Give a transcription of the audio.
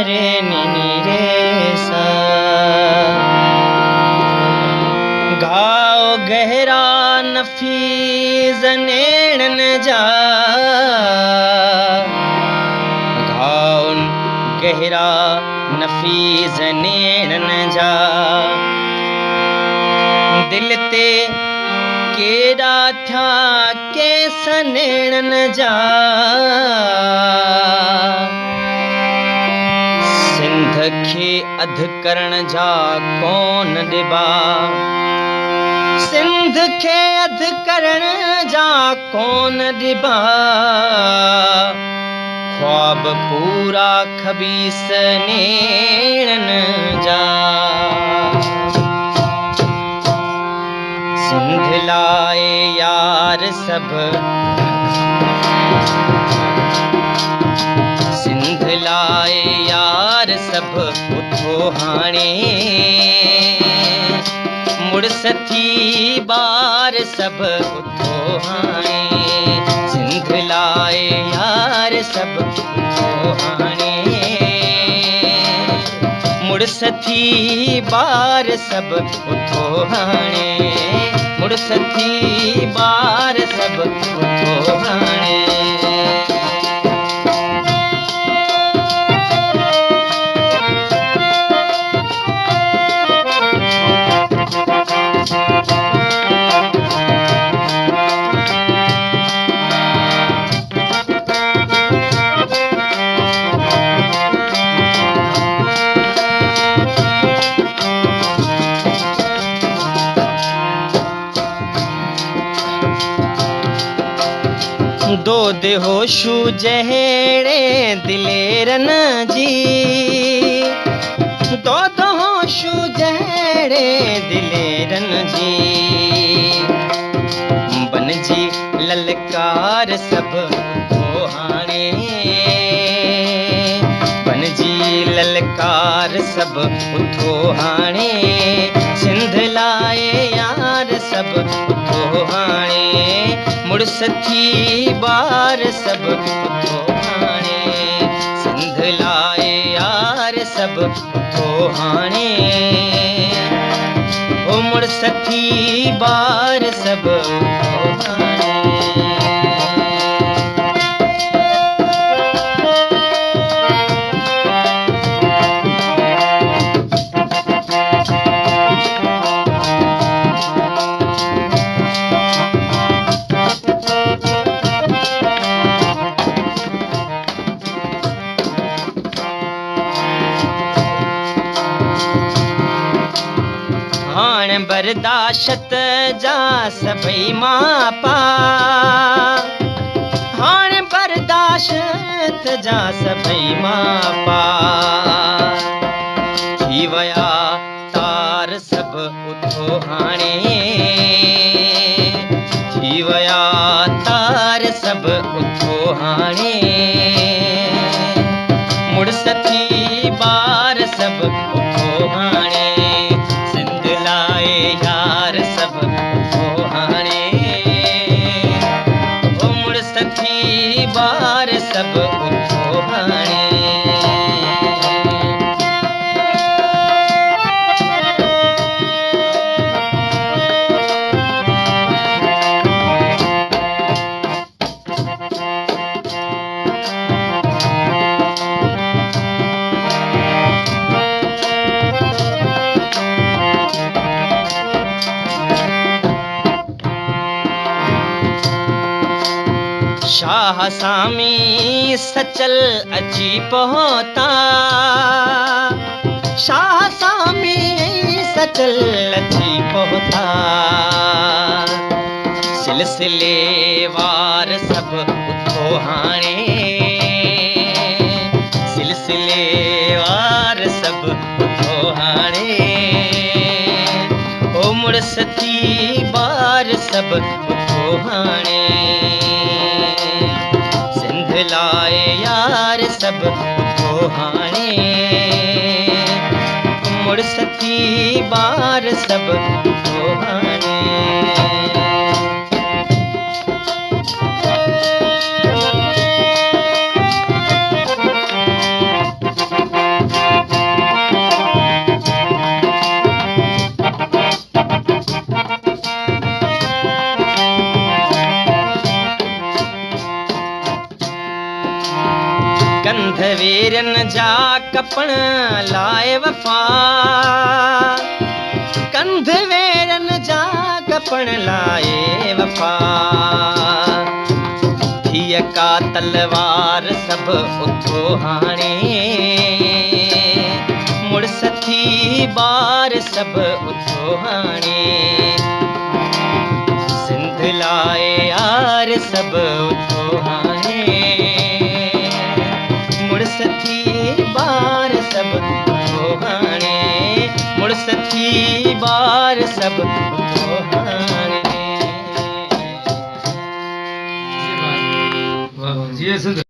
रे नि नि रे सा। घाव गहरा नफीज नेणन जा, घाव गहरा नफीज नेणन जा। दिल ते केड़ा थया केस नेणन जा। सिंध खे अध करण जा कौन डिबा, सिंध खे अध करण जा कौन डिबा। ख्वाब पूरा खबीस नेणन जा। सिंध लाए यार सब, सिंध लाए यार सब उथो हाणे। मुड़स थी बार सब उथो हाणे। सिंध लाए यार सब उथो हाणे। मुड़स थी बार सब उथो हाणे। मुड़स थी बार सब उथो हाणे। दो होशू जहड़े दिलेरन जी, दो होशू जहड़े दिलेरन जी। बन जी ललकार सब उथो हाणे। बन जी ललकार सब उथो हाणे। सिंध लाए यार सब उथो हाणे। मुड़स थी बार सब उथो हाणे। सिंध लाए यार सब उथो हाणे। ओ मुड़स थी बार सब उथो हाणे। हाण बर्दाश्त जा सभई मापा, हाण बर्दाश्त जा सभई मापा। थी वया तार सब उथो हाणे। थी वया तार सब उथो हाणे। मुड़स थी बार सब उथो हाणे। सिंध लाए यार सब उथो हाणे। ओ मुड़स थी बार सब उथो हाणे। शाह सामी सचल अची पहुता। शाह सामी सचल अची पहुता। सिलसिले वार सब उथो हाणे। सिलसिले वार सब उथो हाणे। ओ मुड़स थी बार सब उथो हाणे। सिंध लाए यार सब उथो हाणे। मुड़स थी बार सब उथो हाणे। वेरन जा कपण लाए वफा कंध वेरन जा कपण लाए वफा थिय का तलवार सब उथो हाणे मुड़स थी बार सब उथो हाणे सिंध लाए यार सब उथो हाणे मुड़स थी बार सब उथो हाणे मुड़स थी बार सब उथो हाणे जी सिंध